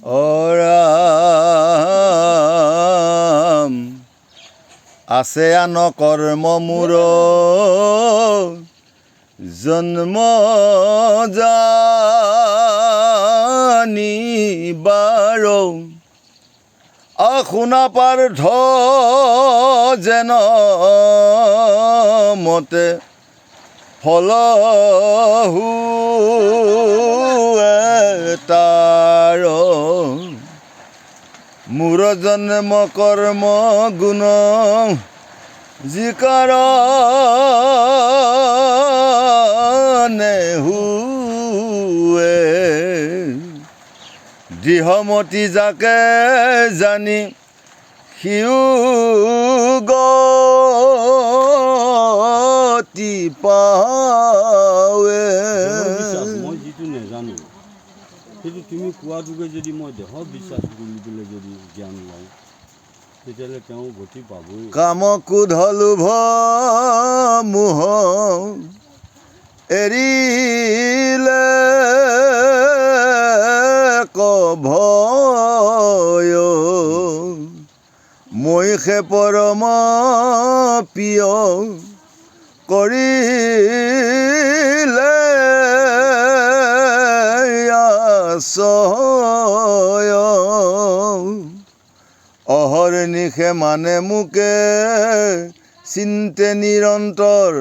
অৰাম আছে আন কৰ্ম মূৰ জন্ম জানিবাৰ শুনা পাৰ্থ যেন মতে ফল তাৰ মূৰ জন্ম কৰ্ম গুণ জিকাৰ নেহুৱে দৃঢ়মতি যাকে জানি সিও গতি পাৱে। মই যিটো নেজানো সেইটো তুমি কোৱাটোকে যদি মই দেহৰ বিশ্বাস কৰি পেলাই যদি জ্ঞান লওঁ তেতিয়াহ'লে তেওঁ গতি পাবই। কাম ক্ৰোধ লোভ মোহ এৰিলে ভয় মৈষে পৰম প্ৰিয় কৰিলে আশ্ৰয় অহৰ্নিশে মানে মোকে চিন্তে নিৰন্তৰ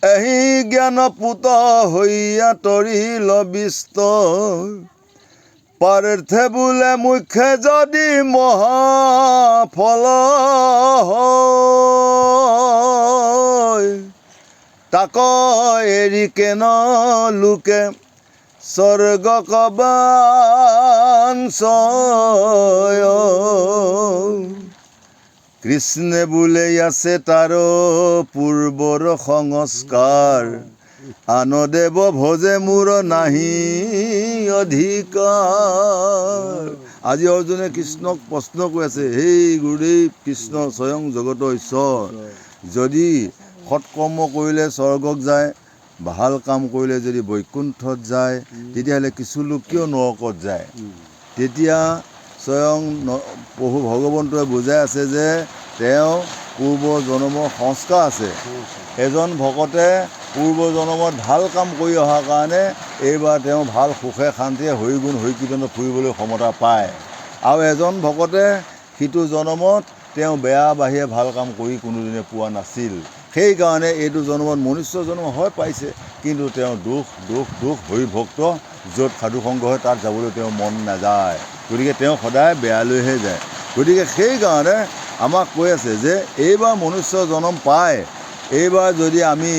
এহি জ্ঞান পুত হৈয়া তৰিল বিস্ত পাৰ্থে বোলে মুখ্যে যদি মহাফল তাক এৰি কেন লোকে স্বৰ্গ কবাঞ্চয় কৃষ্ণে বোলে আছে তাৰ পূৰ্বৰ সংস্কাৰ আন দেৱ ভজে মোৰ নাহি অধিকাৰ। আজি অৰ্জুনে কৃষ্ণক প্ৰশ্ন কৰি আছে, হেই গুৰুদেৱ কৃষ্ণ স্বয়ং জগতৰ ঈশ্বৰ, যদি সৎকৰ্ম কৰিলে স্বৰ্গত যায়, ভাল কাম কৰিলে যদি বৈকুণ্ঠত যায়, তেতিয়াহ'লে কিছু লোক কিয় নৰকত যায়? তেতিয়া স্বয়ং প্ৰভু ভগৱন্তই বুজাই আছে যে তেওঁ পূৰ্ব জন্মৰ সংস্কাৰ আছে। এজন ভকতে পূৰ্ব জন্মত ভাল কাম কৰি অহাৰ কাৰণে এইবাৰ তেওঁ ভাল সুখে শান্তিয়ে হৰিগুণ হৰিকীৰ্তনত ফুৰিবলৈ ক্ষমতা পায়। আৰু এজন ভকতে সিটো জন্মত তেওঁ বেয়া বাহিৰে ভাল কাম কৰি কোনোদিনে পোৱা নাছিল। সেইকাৰণে এইটো জন্মত মনুষ্য জন্ম হয় পাইছে, কিন্তু তেওঁ দুখ হৰিভক্ত য'ত সাধুসংগ হয় তাত যাবলৈ তেওঁ মন নাযায়, গতিকে তেওঁ সদায় বেয়ালৈহে যায়। গতিকে সেইকাৰণে আমাক কৈ আছে যে এইবাৰ মনুষ্য জন্ম পায়, এইবাৰ যদি আমি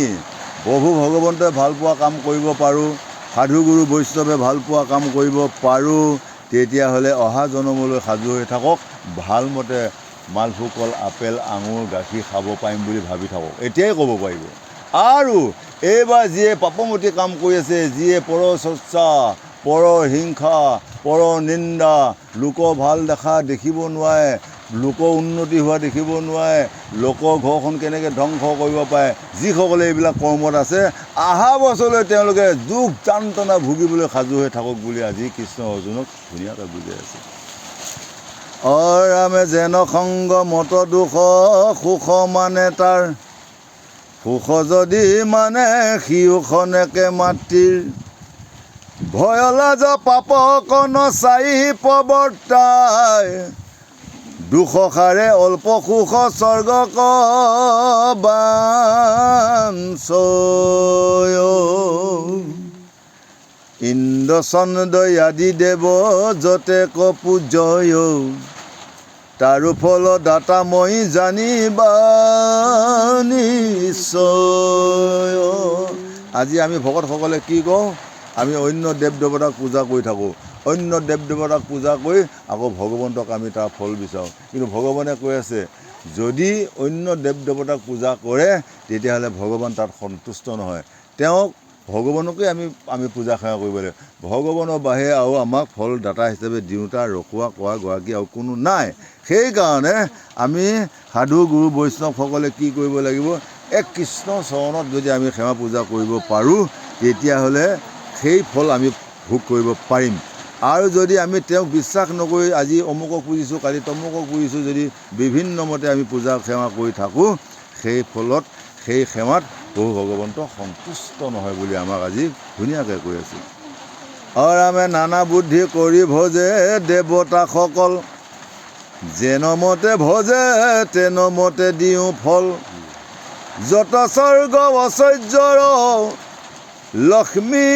প্ৰভু ভগৱন্তই ভালপোৱা কাম কৰিব পাৰোঁ, সাধুগুৰু বৈষ্ণৱে ভালপোৱা কাম কৰিব পাৰোঁ, তেতিয়াহ'লে অহা জন্মলৈ সাজু হৈ থাকক, ভালমতে মালভোগ কল আপেল আঙুৰ গাখীৰ খাব পাৰিম বুলি ভাবি থাকক, এতিয়াই ক'ব পাৰিব। আৰু এইবাৰ যিয়ে পাপমতি কাম কৰি আছে, যিয়ে পৰচৰ্চা, পৰ হিংসা, পৰ নিন্দা, লোকৰ ভাল দেখিব নোৱাৰে, লোকৰ উন্নতি হোৱা দেখিব নোৱাৰে, লোকৰ ঘৰখন কেনেকৈ ধ্বংস কৰিব পাৰে, যিসকলে এইবিলাক কৰ্মত আছে, অহা বছৰলৈ তেওঁলোকে দুখ যান্ত্ৰণা ভুগিবলৈ সাজু হৈ থাকক বুলি আজি কৃষ্ণ অৰ্জুনক ধুনীয়াকৈ বুজাই আছে। ৰামে যেন সংগ মত দুখ সুখ মানে তাৰ সুখ যদি মানে সিওখনেকে মাতৃৰ ভয় লাজ পাপ কণ চাই প্ৰৱৰ্তাই দুখসাৰে অল্প সুখ স্বৰ্গ কবাঞ্চয় ইন্দ্ৰ চন্দ্ৰ আদি দেৱ যতে কপূজয় তাৰো ফল দাতা মই জানিবা নিশ্চয়। আজি আমি ভকতসকলে কি কওঁ? আমি অন্য দেৱ দেৱতাক পূজা কৰি থাকোঁ, অন্য দেৱ দেৱতাক পূজা কৰি আকৌ ভগৱন্তক আমি তাৰ ফল বিচাৰোঁ। কিন্তু ভগৱানে কৈ আছে যদি অন্য দেৱ দেৱতাক পূজা কৰে তেতিয়াহ'লে ভগৱান তাত সন্তুষ্ট নহয়, তেওঁক ভগৱানকে আমি পূজা সেৱা কৰিব লাগিব। ভগৱানৰ বাহিৰে আৰু আমাক ফল দাতা হিচাপে দিওঁতা ৰখোৱা কৰা গৰাকী আৰু কোনো নাই। সেইকাৰণে আমি সাধু গুৰু বৈষ্ণৱসকলে কি কৰিব লাগিব? এক কৃষ্ণ চৰণত যদি আমি সেৱা পূজা কৰিব পাৰোঁ তেতিয়াহ'লে সেই ফল আমি ভোগ কৰিব পাৰিম। আৰু যদি আমি তেওঁক বিশ্বাস নকৰি আজি অমুকক পুজিছোঁ কালি তমুকক পুজিছোঁ যদি বিভিন্ন মতে আমি পূজা সেৱা কৰি থাকোঁ সেই ফলত সেই সেৱাত প্ৰভু ভগৱন্ত সন্তুষ্ট নহয় বুলি আমাক আজি ধুনীয়াকৈ কৈ আছে। অৰামে নানা বুদ্ধি কৰি ভজে দেৱতাসকল যেনমতে ভজে তেনমতে দিওঁ ফল যত স্বৰ্গ ঐশ্বৰ্যৰ লক্ষ্মী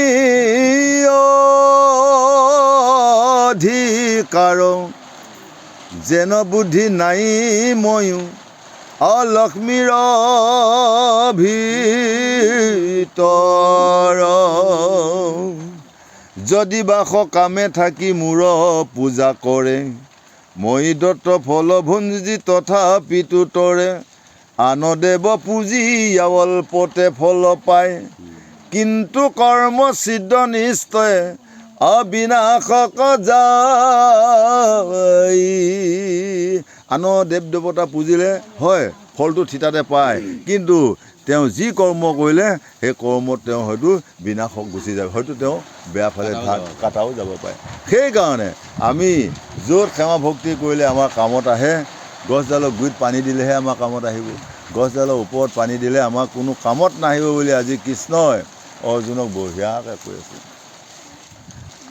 অধিকাৰ যেন বুদ্ধি নাই ময়ো অলক্ষ্মীৰ ভিতৰ যদি বা সকামে থাকি মূৰ পূজা কৰে মই দত্ত ফল ভঞ্জি তথাপিতো তৰে আন দেৱ পুজি অল্পতে ফল পায় কিন্তু কৰ্ম সিদ্ধ নিশ্চয় অবিনাশক যায়। আন দেৱ দেৱতা পুজিলে হয় ফলটো থিতাতে পায় কিন্তু তেওঁ যি কৰ্ম কৰিলে সেই কৰ্মত তেওঁ হয়তো বিনাশক গুচি যায়, হয়তো তেওঁ বেয়া ফালে কাটাও যাব পাৰে। সেইকাৰণে আমি য'ত সেৱা ভক্তি কৰিলে আমাৰ কামত আহে, গছডালৰ গুৰিত পানী দিলেহে আমাৰ কামত আহিব, গছডালৰ ওপৰত পানী দিলে আমাৰ কোনো কামত নাহিব বুলি আজি কৃষ্ণই অৰ্জুনক বঢ়িয়াকৈ কৈ আছে।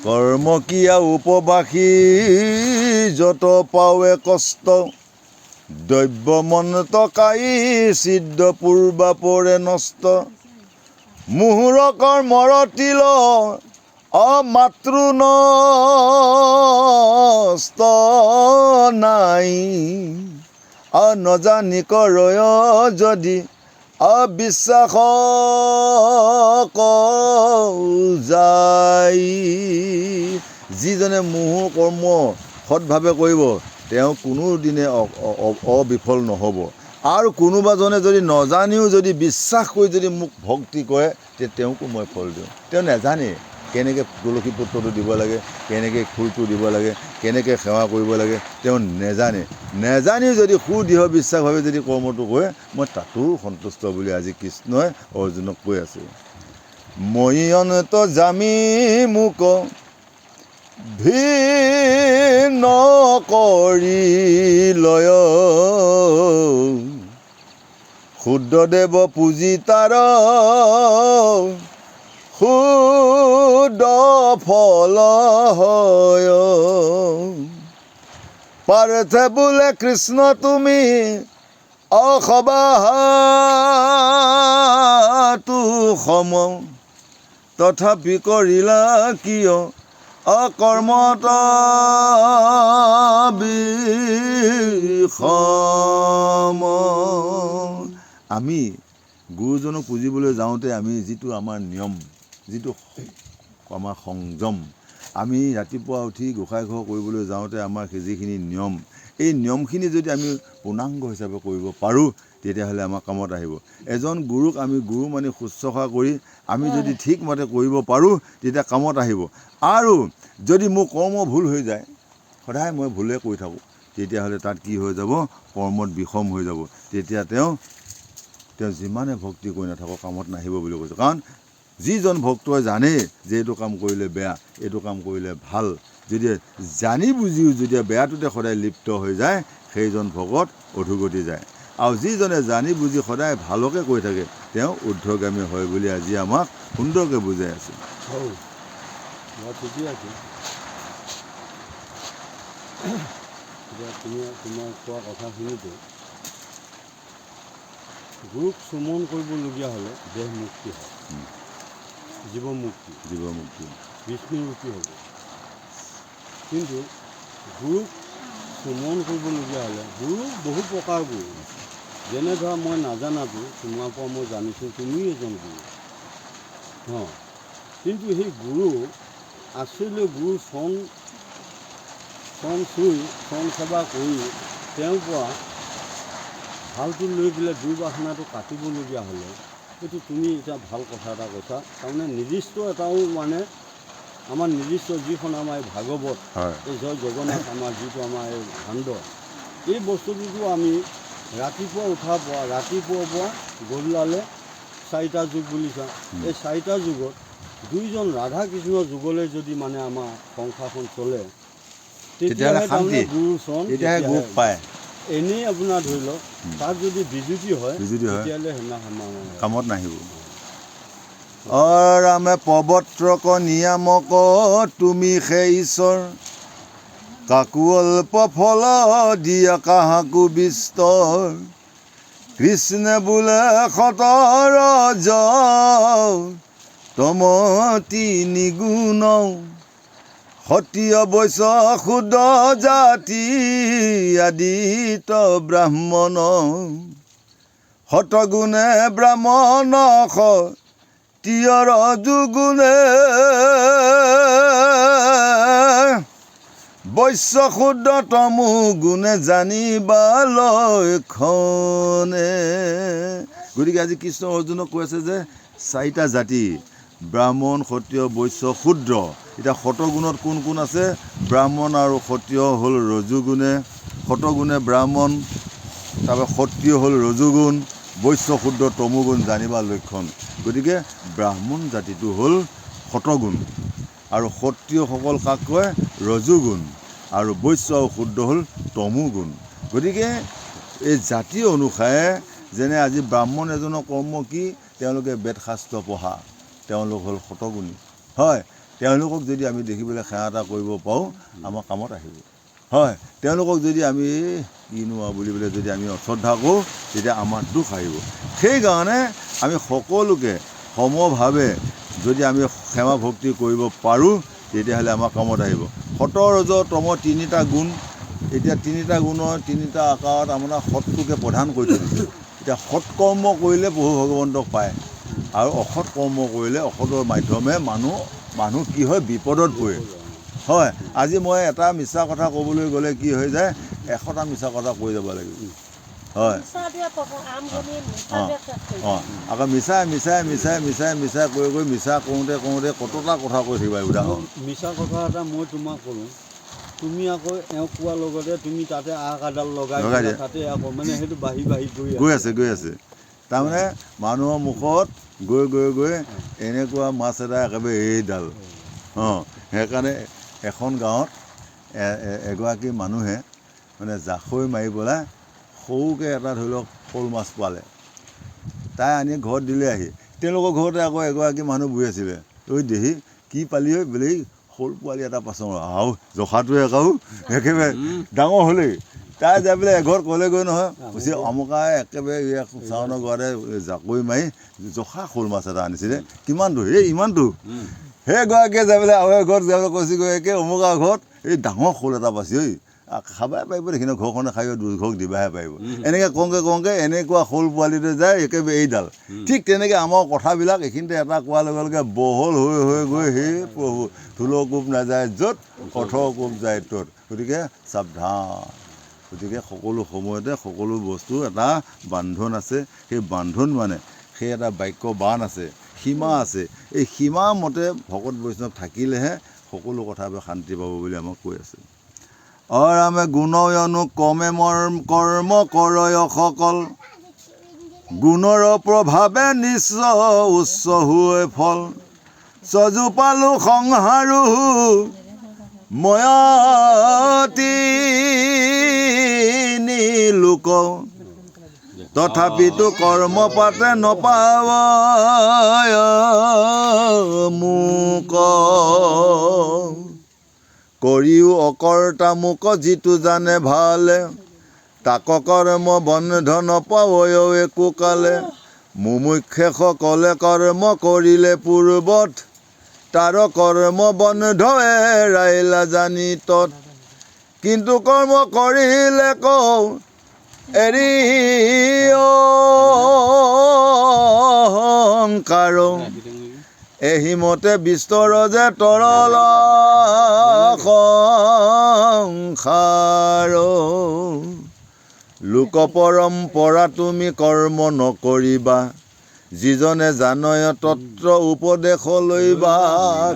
কৰ্ম কিয়া উপবাসী যত পাৱে কষ্ট দৈব্য মন্ত কাই সিদ্ধ পূৰ্বা পৰে নষ্ট মুহুৰ কৰ্মৰ তিল অমাতৃ নষ্ট নাই নজানি কৰয় যদি অবিশ্বাস যায়। যিজনে মুহুৰ কৰ্ম সৎভাৱে কৰিব তেওঁ কোনোদিনে অবিফল নহ'ব। আৰু কোনোবাজনে যদি নজানিও যদি বিশ্বাস কৰি যদি মোক ভক্তি কৰে তেতিয়া তেওঁকো মই ফল দিওঁ। তেওঁ নাজানে কেনেকৈ তুলসী পত্ৰটো দিব লাগে, কেনেকৈ ফুলটো দিব লাগে, কেনেকৈ সেৱা কৰিব লাগে, তেওঁ নেজানিও যদি সুদৃঢ় বিশ্বাসভাৱে যদি কৰ্মটো কৰে মই তাতো সন্তুষ্ট বুলি আজি কৃষ্ণই অৰ্জুনক কৈ আছে। মই অনত জামি মোক ভিন্ন কৰি লয় শুদ্ধ দেৱ পুজি তাৰ শুদ্ধ ফল হয় পাৰ্থে বোলে কৃষ্ণ তুমি অসবাহাতো সম তথাপি কৰিলা কিয় অকৰ্মত বিষম। আমি গুৰুজনক পুজিবলৈ যাওঁতে আমি যিটো আমাৰ নিয়ম, যিটো আমাৰ সংযম, আমি ৰাতিপুৱা উঠি গোসাঁই ঘৰ কৰিবলৈ যাওঁতে আমাৰ যিখিনি নিয়ম, এই নিয়মখিনি যদি আমি পূৰ্ণাংগ হিচাপে কৰিব পাৰোঁ তেতিয়াহ'লে আমাৰ কামত আহিব। এজন গুৰুক আমি গুৰু মানি শুশ্ৰূষা কৰি আমি যদি ঠিকমতে কৰিব পাৰোঁ তেতিয়া কামত আহিব। আৰু যদি মোৰ কৰ্ম ভুল হৈ যায়, সদায় মই ভুলে কৰি থাকোঁ, তেতিয়াহ'লে তাত কি হৈ যাব, কৰ্মত বিষম হৈ যাব। তেতিয়া তেওঁ যিমানে ভক্তি কৰি নাথাকক কামত নাহিব বুলি কৈছে। কাৰণ যিজন ভক্তই জানে যে এইটো কাম কৰিলে বেয়া, এইটো কাম কৰিলে ভাল, যদি জানি বুজিও যদি বেয়াটোতে সদায় লিপ্ত হৈ যায় সেইজন ভকত অধোগতি যায়। আৰু যিজনে জানি বুজি সদায় ভালকে কৰি থাকে তেওঁ ঊৰ্ধ্বগামী হয় বুলি আজি আমাক সুন্দৰকৈ বুজাই আছে। ঠিকেই আছে। তোমাৰ কোৱা কথাখিনিতে গুৰুক চুমন কৰিবলগীয়া হ'লে দেহ মুক্তি হয়, জীৱমুক্তি বিষ্ণুমুক্তি হ'ব। কিন্তু গুৰুক চুমন কৰিবলগীয়া হ'লে গুৰু বহু প্ৰকাৰ গুৰু, যেনে ধৰা মই নাজানাতো তোমাৰ পৰা মই জানিছোঁ তুমি এজন গুৰু, কিন্তু সেই গুৰু আচলতে গুৰু চৰণ চুই চৰণ সেৱা কৰি তেওঁৰ পৰা ভালটো লৈ পেলাই দুৰ্বাসনাটো কাটিবলগীয়া হ'লে এইটো তুমি এতিয়া ভাল কথা এটা কৈছা। তাৰমানে নিৰ্দিষ্ট এটাও মানে আমাৰ নিৰ্দিষ্ট যিখন আমাৰ এই ভাগৱত, এই জয় জগন্নাথ আমাৰ যিটো আমাৰ এই ভাণ্ড, এই বস্তুটোতো আমি ৰাতিপুৱা উঠাৰ পৰা গধূলালৈ 4টা যুগ বুলিছা। এই 4টা যুগত দুইজন ৰাধা কৃষ্ণৰ যুগলৈ যদি মানে আমাৰ সংসাৰখন চলে তেতিয়াহ'লে তেতিয়াহে শান্তি, তাৰমানে গুৰু চৰণ তেতিয়াহে গোপ পায়। এনেই আপোনাৰ ধৰি লওক তাত যদি বিজুতি হয় বিজুতি হয় তেতিয়াহ'লে সেইদিনাখন মানে কামত নাহিব। ৰামে পৱত্ৰক নিয়ামক তুমি সেই ঈশ্বৰ, কাকো অল্প ফল দিয়া কাহাকো বিস্তৰ। কৃষ্ণে বোলে সতৰ তম তিনি গুণ, সতীয় বৈশ্য শুদ্ধ জাতি আদিত ব্ৰাহ্মণ। শতগুণে ব্ৰাহ্মণ সতীয় ৰজুগুণে, বৈশ্য শুদ্ধ তমু গুণে জানিবা লক্ষণে। গতিকে আজি কৃষ্ণ অৰ্জুনক কৈ আছে যে 4টা জাতি, ব্ৰাহ্মণ ক্ষত্ৰিয় বৈশ্য শূদ্ৰ। এতিয়া শতগুণত কোন কোন আছে? ব্ৰাহ্মণ আৰু ক্ষত্ৰিয় হ'ল ৰজুগুণে, শতগুণে ব্ৰাহ্মণ, তাৰপৰা ক্ষত্ৰিয় হ'ল ৰজুগুণ, বৈশ্য শূদ্ৰ তমুগুণ জানিবা লক্ষণ। গতিকে ব্ৰাহ্মণ জাতিটো হ'ল শতগুণ আৰু ক্ষত্ৰিয়সকল কাক কয়? ৰজুগুণ, আৰু বৈশ্য আৰু শূদ্ৰ হ'ল তমুগুণ। গতিকে এই জাতি অনুসাৰে যেনে আজি ব্ৰাহ্মণ এজনৰ কৰ্ম কি? তেওঁলোকে বেদশাস্ত্ৰ পঢ়া, তেওঁলোক হ'ল শতগুণী। হয়, তেওঁলোকক যদি আমি দেখিবলৈ সেৱা এটা কৰিব পাৰোঁ আমাৰ কামত আহিব। হয়, তেওঁলোকক যদি আমি কিনো বুলি পেলাই যদি আমি অশ্ৰদ্ধা কৰোঁ তেতিয়া আমাৰ দুখ আহিব। সেইকাৰণে আমি সকলোকে সমভাৱে যদি আমি সেৱা ভক্তি কৰিব পাৰোঁ তেতিয়াহ'লে আমাৰ কামত আহিব। সত ৰজ তম 3টা গুণ। এতিয়া 3টা গুণৰ 3টা আকাৰত আপোনাৰ সৎটোকে প্ৰধান কৰি থৈ দিছে। এতিয়া সৎ কৰ্ম কৰিলে প্ৰভু ভগৱন্তক পায়, আৰু অসৎ কৰ্ম কৰিলে অসৎৰ মাধ্যমে মানুহ কি হয়? বিপদত পৰে। হয়, আজি মই এটা মিছা কথা ক'বলৈ গ'লে কি হৈ যায়? 100টা মিছা কথা কৈ যাব লাগিব। হয়, আকৌ মিছাই কৈ মিছা কৰোঁতে কতটা কথা কৈ থাকিবা। উদাহৰণ মিছা কথা এটা মই তোমাক ক'লোঁ, তুমি আকৌ এওঁক কোৱাৰ লগতে তুমি তাতে আগ এডাল লগাই দিয়া, তাতে আকৌ মানে সেইটো বাঢ়ি গৈ আছে। তাৰমানে মানুহৰ মুখত গৈ এনেকুৱা মাছ এটা একেবাৰে এইডাল। সেইকাৰণে এখন গাঁৱত এগৰাকী মানুহে মানে জাকৈ মাৰি পেলাই সৰুকৈ এটা ধৰি লওক শ'ল মাছ পালে, তাই আনি ঘৰত দিলে। আহি তেওঁলোকৰ ঘৰতে আকৌ এগৰাকী মানুহ বহি আছিলে। ঐ দেহি কি পালি ঐ? বোলে শ'ল পোৱালি এটা পাছ আৰু জখাটোৱে একেবাৰে ডাঙৰ হ'লেই। তাই যাই পেলাই এঘৰত ক'লেগৈ নহয়, কৈছে অমুকাই একেবাৰে চাউনৰ ঘৰতে জাকৈ মাৰি জখা শ'ল মাছ এটা আনিছিলে, কিমান দূৰ? এই ইমান দূৰ। সেইগৰাকীয়ে যাই পেলাই আৰু এঘৰত যাই পেলাই কৈছেগৈ, একে অমুকা ঘৰত এই ডাঙৰ শ'ল এটা পাইছে, ঐ খাবই পাৰিব দেখিনে, ঘৰখনে খাই দুঘৰক দিবাহে পাৰিব। এনেকৈ কওঁতে এনেকুৱা শ'ল পোৱালিতে যায় একেবাৰে এইডাল। ঠিক তেনেকৈ আমাৰ কথাবিলাক এইখিনিতে এটা কোৱাৰ লগে লগে বহল হৈ গৈ সেই প্ৰভু ধুলৰ কোব নাযায় য'ত, অথৰ কোব যায় ত'ত। গতিকে সাৱধান। গতিকে সকলো সময়তে সকলো বস্তু এটা বান্ধন আছে। সেই বান্ধন মানে সেই এটা বাক্য বান আছে, সীমা আছে। এই সীমা মতে ভকত বৈষ্ণৱ থাকিলেহে সকলো কথাবোৰ শান্তি পাব বুলি আমাক কৈ আছে। ৰামে গুণয়নু কমে কৰ্ম কৰয় সকল, গুণৰ প্ৰভাৱে নিশ্চয় উচ্চ হৈ ফল। চজু পালো সংহাৰো ময়তি লোক, তথাপিতো কৰ্ম পাতে নপাৱয় মোক। কৰিও অকৰ্তা মোক যিটো জানে ভালে, তাক কৰ্ম বন্ধ নপাৱয় একো কালে। মুমুক্ষে সকলে কৰ্ম কৰিলে পূৰ্বত, তাৰ কৰ্ম বন্ধ এৰাইলা জানি তত। কিন্তু কৰ্ম কৰিলে কওঁ এৰি অহংকাৰ, এহিমতে বিস্তৰ যে তৰল সংসাৰ। লোক পৰম্পৰা তুমি কৰ্ম নকৰিবা, যিজনে জানয় তত্ৰ উপদেশ লৈবা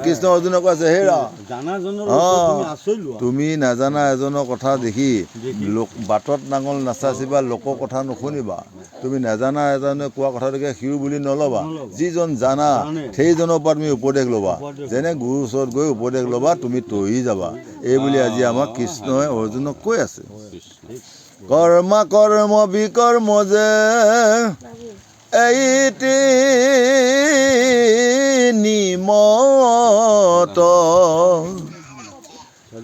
কৃষ্ণ অৰ্জুনক কৈছে হেৰা জানাজনৰ অঁ তুমি আচৰি লোৱা তুমি নাজানা এজনৰ কথা দেখি লোক বাটত নাঙল নাচাচিবা লোকৰ কথা নুশুনিবা তুমি নাজানা এজনে কোৱা কথাটোকে সিও বুলি নল'বা যিজন জানা সেইজনৰ পৰা তুমি উপদেশ ল'বা যেনে গুৰুৰ ওচৰত গৈ উপদেশ ল'বা তুমি তৰি যাবা এই বুলি আজি আমাক কৃষ্ণই অৰ্জুনক কৈ আছে কৰ্মা কৰ্ম বিকৰ্ম যে এইটি নিমত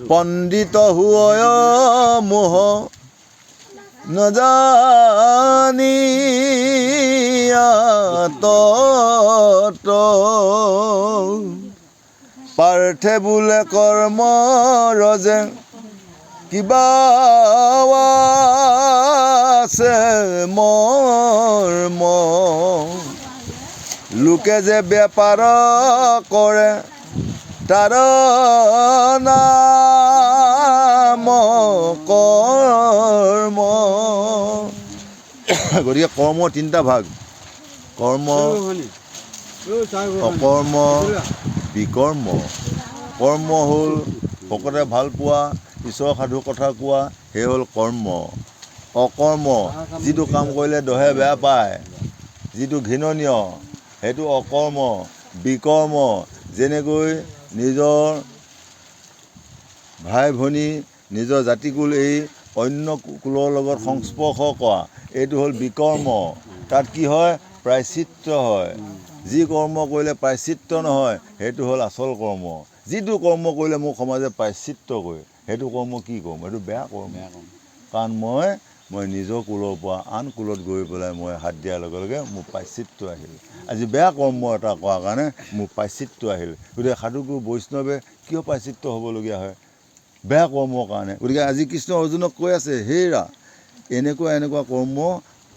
পণ্ডিত হুয় মোহ নজানিয়াত পাৰ্থে বোলে কৰ্ম ৰজে কিবা আছে মৰ্ম লোকে যে বেপাৰ কৰে তাৰ নাম কৰ্ম গতিকে কৰ্মৰ তিনিটা ভাগ কৰ্ম অকৰ্ম বিকৰ্ম কৰ্ম হ'ল ভকতে ভাল পোৱা ঈশ্বৰৰ সাধু কথা কোৱা সেই হ'ল কৰ্ম অকৰ্ম যিটো কাম কৰিলে দহে বেয়া পায় যিটো ঘৃণনীয় সেইটো অকৰ্ম বিকৰ্ম যেনেকৈ নিজৰ ভাই ভনী নিজৰ জাতিকুল এই অন্য কুলৰ লগত সংস্পৰ্শ কৰা এইটো হ'ল বিকৰ্ম তাত কি হয় প্ৰায়চিত্ৰ হয় যি কৰ্ম কৰিলে প্ৰায়চিত্ৰ নহয় সেইটো হ'ল আচল কৰ্ম যিটো কৰ্ম কৰিলে মোক সমাজে প্ৰায়চিত্ৰ কৰে সেইটো কৰ্ম কি কৰ্ম সেইটো বেয়া কৰ্ম কাৰণ মই নিজৰ কুলৰ পৰা আন কুলত গৈ পেলাই মই হাত দিয়াৰ লগে লগে মোৰ প্ৰায়চিত্ৰ আহিল আজি বেয়া কৰ্ম এটা কৰাৰ কাৰণে মোৰ প্ৰায়চিত্ৰ আহিল গতিকে সাধুগুৰু বৈষ্ণৱে কিয় প্ৰায়চিত্ৰ হ'বলগীয়া হয় বেয়া কৰ্মৰ কাৰণে গতিকে আজি কৃষ্ণ অৰ্জুনক কৈ আছে হেৰা এনেকুৱা কৰ্ম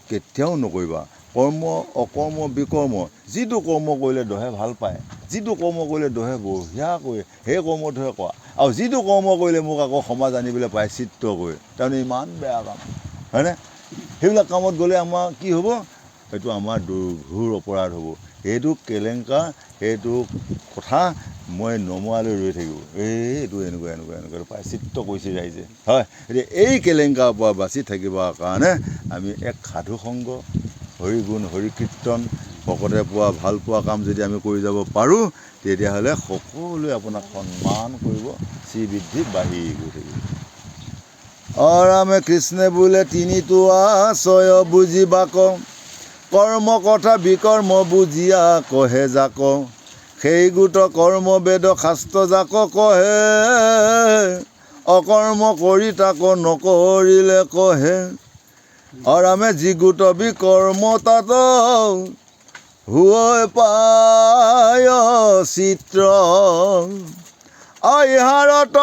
কেতিয়াও নকৰিবা কৰ্ম অকৰ্ম বিকৰ্ম যিটো কৰ্ম কৰিলে দহে ভাল পায় যিটো কৰ্ম কৰিলে দহে বঢ়িয়া কৰে সেই কৰ্মটোহে কৰা আৰু যিটো কৰ্ম কৰিলে মোক আকৌ সমাজ আনি পেলাই প্ৰায়চিত্ৰ কৰে তাৰমানে ইমান বেয়া কাম হয়নে সেইবিলাক কামত গ'লে আমাৰ কি হ'ব সেইটো আমাৰ দুৰ্ঘোৰ অপৰাধ হ'ব সেইটো কেলেংকা সেইটো কথা মই নমোৱালৈ ৰৈ থাকিব এইটো এনেকুৱা প্ৰায়চিত্ৰ কৰিছে ৰাইজে হয় এতিয়া এই কেলেংকাৰ পৰা বাচি থাকিবৰ কাৰণে আমি এক সাধু সংগ হৰি গুণ হৰি কীৰ্তন ভকতে পোৱা ভাল পোৱা কাম যদি আমি কৰি যাব পাৰোঁ তেতিয়াহ'লে সকলোৱে আপোনাক সন্মান কৰিব শ্ৰীবৃদ্ধি বাঢ়ি গৈ থাকিব ৰামে কৃষ্ণে বোলে তিনিটো আশয় বুজিবাক কৰ্ম কথা বিকৰ্ম বুজিয়া কহে যাক সেই গোট কৰ্ম বেদ শাস্ত্ৰ যাক কহে অকৰ্ম কৰি তাক নকৰিলে কহে ৰামে যি গোট বিকৰ্ম তাত হৈ পায় চিত্ৰ ইহাৰত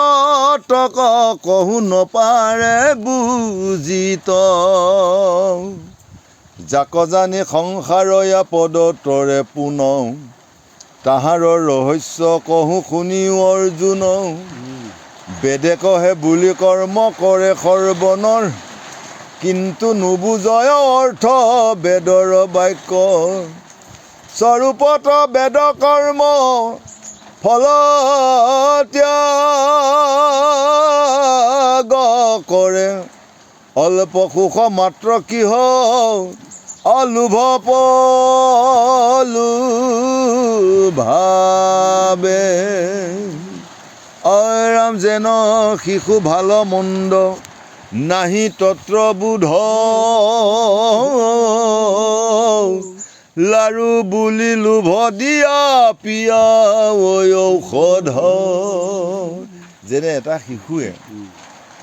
তক কহু নপাৰে বুজিত যাক জানি সংসাৰয়া পদতৰে পুন তাহাৰ ৰহস্য কহু শুনিও অৰ্জুন বেদে কহে বুলি কৰ্ম কৰে সৰ্বনৰ কিন্তু নুবুজয় অৰ্থ বেদৰ বাক্য স্বৰূপত বেদ কৰ্ম ফল ত্যাগ কৰে অল্প সুখ মাত্ৰ কিহ অলোভ পলু ভাবে ৰাম যেন শিশু ভাল মন্দ নাহি তত্ৰ বোধ লাৰু বুলি লোভ দিয়া পিয়া ঔষধ যেনে এটা শিশুৱে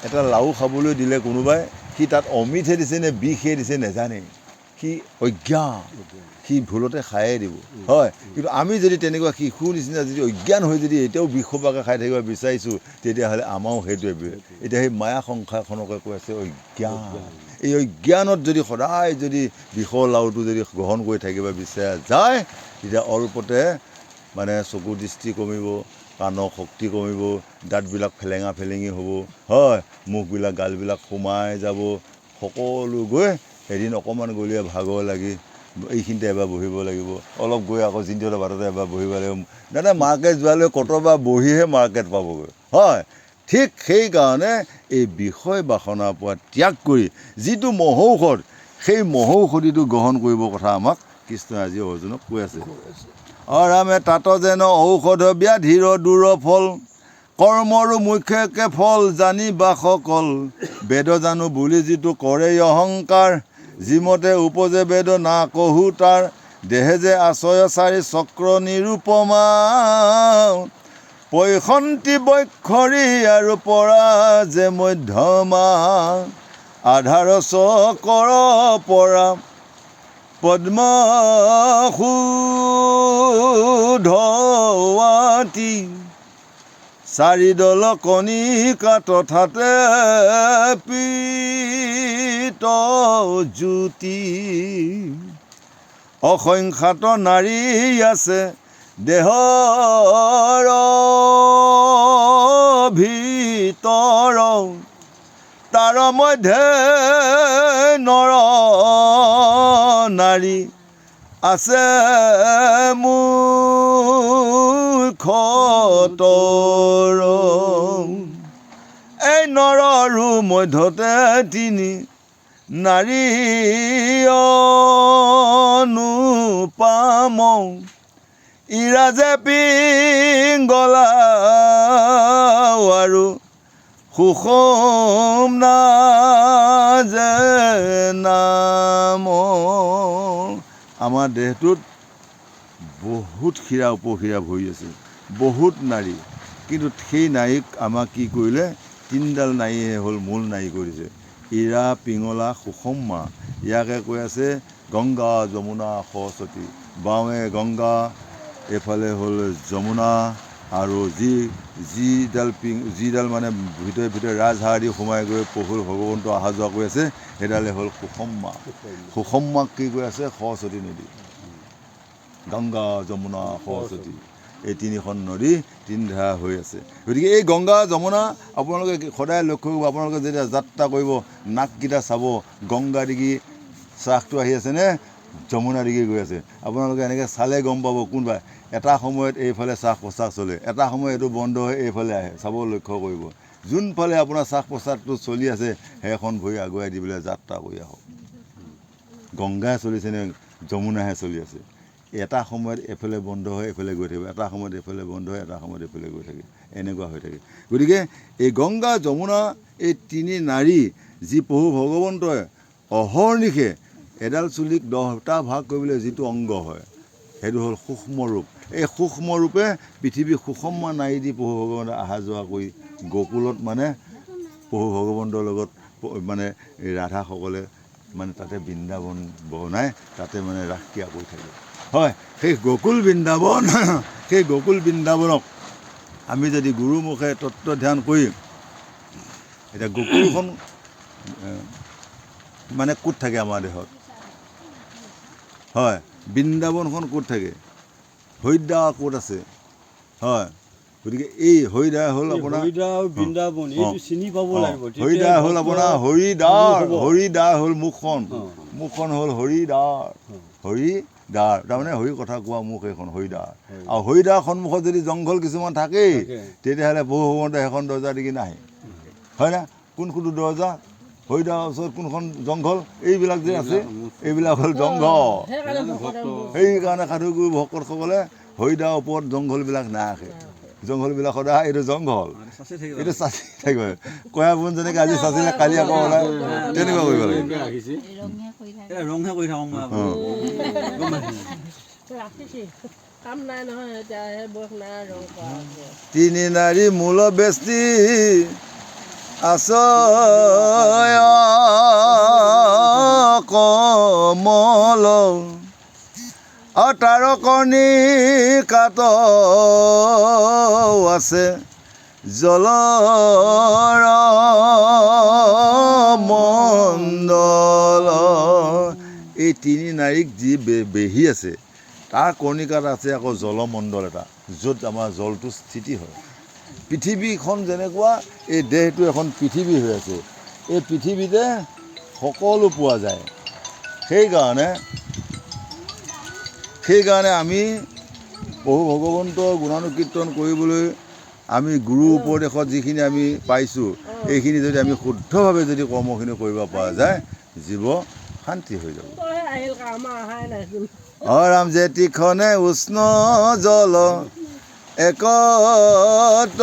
এটা লাও খাবলৈ দিলে কোনোবাই সি তাত অমিতহে দিছে নে বিষহে দিছে নেজানে সি অজ্ঞান সি ভুলতে খায়ে দিব হয় কিন্তু আমি যদি তেনেকুৱা শিশুৰ নিচিনা যদি অজ্ঞান হৈ যদি এতিয়াও বিষোপাকে খাই থাকিব বিচাৰিছোঁ তেতিয়াহ'লে আমাৰো সেইটোৱে এতিয়া সেই মায়া সংসাৰখনকে কৈ আছে অজ্ঞান এই অজ্ঞানত যদি সদায় যদি বিষৰ লাওটো যদি গ্ৰহণ কৰি থাকিব বিচৰা যায় তেতিয়া অল্পতে মানে চকু দৃষ্টি কমিব কাণৰ শক্তি কমিব দাঁতবিলাক ফেলেঙা ফেলেঙি হ'ব হয় মুখবিলাক গালবিলাক সোমাই যাব সকলো গৈ এদিন অকণমান গলিয়ে ভাগৰ লাগি এইখিনিতে এবাৰ বহিব লাগিব, অলপ গৈ আকৌ জিন্তিহঁতৰ বাটতে এবাৰ বহিব লাগিব। দাদা মাৰ্কেট যোৱালৈ কতবা বহিহে মাৰ্কেট পাবগৈ, হয়। ঠিক সেইকাৰণে এই বিষয় বাসনাৰ পৰা ত্যাগ কৰি যিটো মহৌষধ, সেই মহৌষধিটো গ্ৰহণ কৰিবৰ কথা আমাক কৃষ্ণই আজি অৰ্জুনক কৈ আছে। অৰামে তাত যেন ঔষধ ব্যাধিৰ দূৰ ফল, কৰ্মৰো মুখ্যকে ফল জানি বাসকল, বেদ জানো বুলি যিটো কৰে অহংকাৰ, যিমতে উপজে বেদ না কহু তাৰ, দেহে যে আশ্ৰয় চাৰি চক্ৰ নিৰূপমা, পৈসন্তি বৈখৰী আৰু পৰা যে মধ্যমা, আধাৰ চকৰ পৰা পদ্মসূধৱাতি, চাৰিদল কণিকা তথাতে পীত জ্যোতি, অসংখ্যাত নাৰী আছে দেহৰ ভিতৰ, তাৰ মধ্যে নৰ নাৰী আছে মুখ্যতৰ, এই নৰৰো মধ্যতে তিনি নাৰী অনুপাম, ইৰাজে পিংগলা আৰু সুষম নাজে নাম। আমাৰ দেহটোত বহুত শিৰা উপশিৰা ভৰি আছে, বহুত নাৰী, কিন্তু সেই নাৰীক আমাক কি কৰিলে, তিনিডাল নাৰীহে হ'ল মূল নাৰী কৰিছে, ইৰা পিঙলা সুষমা। ইয়াকে কৈ আছে গংগা যমুনা সৰস্বতী, বাওঁৱে গংগা এইফালে হ'ল যমুনা, আৰু যিডাল মানে ভিতৰে ভিতৰে ৰাজহাড় দি সোমাই গৈ প্ৰভুৰ ভগৱন্ত অহা যোৱা কৰি আছে, সেইডালে হ'ল সুষমা। সুষমাক কি কৈ আছে, সৰস্বতী নদী, গংগা যমুনা সৰস্বতী, এই তিনিখন নদী তিনিধাৰা হৈ আছে। গতিকে এই গংগা যমুনা আপোনালোকে সদায় লক্ষ্য কৰিব, আপোনালোকে যেতিয়া যাত্ৰা কৰিব নাককেইটা চাব, গংগা দিগি শ্বাসটো আহি আছেনে যমুনা দিগি গৈ আছে। আপোনালোকে এনেকৈ চালে গম পাব কোনোবা এটা সময়ত এইফালে শ্বাস প্ৰশ্বাস চলে, এটা সময় এইটো বন্ধ হৈ এইফালে আহে, চাব লক্ষ্য কৰিব। যোনফালে আপোনাৰ শ্বাস প্ৰশ্বাসটো চলি আছে সেইখন ভৰি আগুৱাই দি পেলাই যাত্ৰা কৰি আহক। গংগাই চলিছেনে যমুনাহে চলি আছে, এটা সময়ত এফালে বন্ধ হৈ এইফালে গৈ থাকিব, এটা সময়ত এইফালে বন্ধ হৈ এটা সময়ত এইফালে গৈ থাকে, এনেকুৱা হৈ থাকে। গতিকে এই গংগা যমুনা এই তিনি নাৰী যি প্ৰভু ভগৱন্তই অহৰ্নিশে এডাল চুলিক 10টা ভাগ কৰিবলৈ যিটো অংগ হয়, সেইটো হ'ল সূক্ষ্ম ৰূপ। এই সূক্ষ্ম ৰূপে পৃথিৱীৰ সুষমা নাৰী দি প্ৰভু ভগৱন্তই অহা যোৱা কৰি গকুলত মানে প্ৰভু ভগৱন্তৰ লগত মানে ৰাধাসকলে মানে তাতে বৃন্দাবন বনাই তাতে মানে ৰাসক্ৰিয়া কৰি থাকে, হয়। সেই গকুল বৃন্দাবন, সেই গকুল বৃন্দাবনক আমি যদি গুৰুমুখে তত্ত্ব ধ্যান কৰি, এতিয়া গকুলখন মানে ক'ত থাকে আমাৰ দেহত, হয়। বৃন্দাবনখন ক'ত থাকে, হৰিদ্বাৰ ক'ত আছে, হয়। গতিকে এই হৰিদ্বাৰ হ'ল আপোনাৰ বৃন্দাবন, এইটো চিনি পাব লাগিব। হৰিদ্বাৰ হ'ল আপোনাৰ হৰিদ্বাৰ, হৰিদ্বাৰ হ'ল মুখখন, মুখখন হ'ল হৰিদ্বাৰ, হৰিদ্বাৰ তাৰমানে হৰি কথা কোৱা মুখ এইখন হৰিদ্বাৰ। আৰু হৰিদ্বাৰ সন্মুখত যদি জংঘল কিছুমান থাকেই, তেতিয়াহ'লে প্ৰভু ভগৱন্তই সেইখন দৰ্জা দিগি নাহে, হয় না। কোনটো দৰ্জা, হৰিদ্বাৰৰ ওচৰত কোনখন জংঘল, এইবিলাক যে আছে এইবিলাক হ'ল জংঘল। সেইকাৰণে সাধুগুৰু ভকতসকলে হৰিদ্বাৰৰ ওপৰত জংঘলবিলাক নাৰাখে, জংঘলবিলাক সদায় এইটো জংঘল, এইটো চাচি থাকিব। কয়া বোন যেনেকৈ আজি চাচিলে কালি আকৌ ওলাই, তেনেকুৱা কৰিব লাগে। তিনি নাৰী মূল বেষ্টি আশ্ৰয় কমল, আৰু তাৰ কণিকাত আছে জলৰ মণ্ডল। এই তিনি নাৰীক যি বেহী আছে তাৰ কণিকাত আছে আকৌ জলমণ্ডল এটা, য'ত আমাৰ জলটো স্থিতি হয়। পৃথিৱীখন যেনেকুৱা এই দেহটো এখন পৃথিৱী হৈ আছে, এই পৃথিৱীতে সকলো পোৱা যায়। সেইকাৰণে সেইকাৰণে আমি প্ৰভু ভগৱন্তৰ গুণানুকীৰ্তন কৰিবলৈ আমি গুৰুৰ উপদেশত যিখিনি আমি পাইছোঁ এইখিনি যদি আমি শুদ্ধভাৱে যদি কৰ্মখিনি কৰিব পৰা যায় জীৱ শান্তি হৈ যাব। ৰাম জেতিখনে উষ্ণ জল একত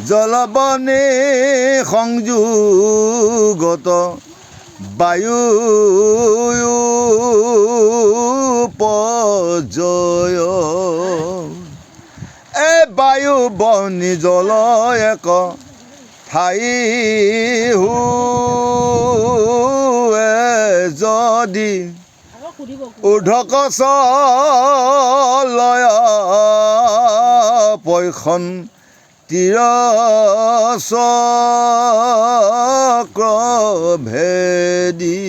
জলবনে সংযোগত বায়ু পজয় এই বায়ু বনি জল এক ঠাই যদি ঊৰ্ধকচ লয় পৈখন তিৰচক্ৰ ভেদী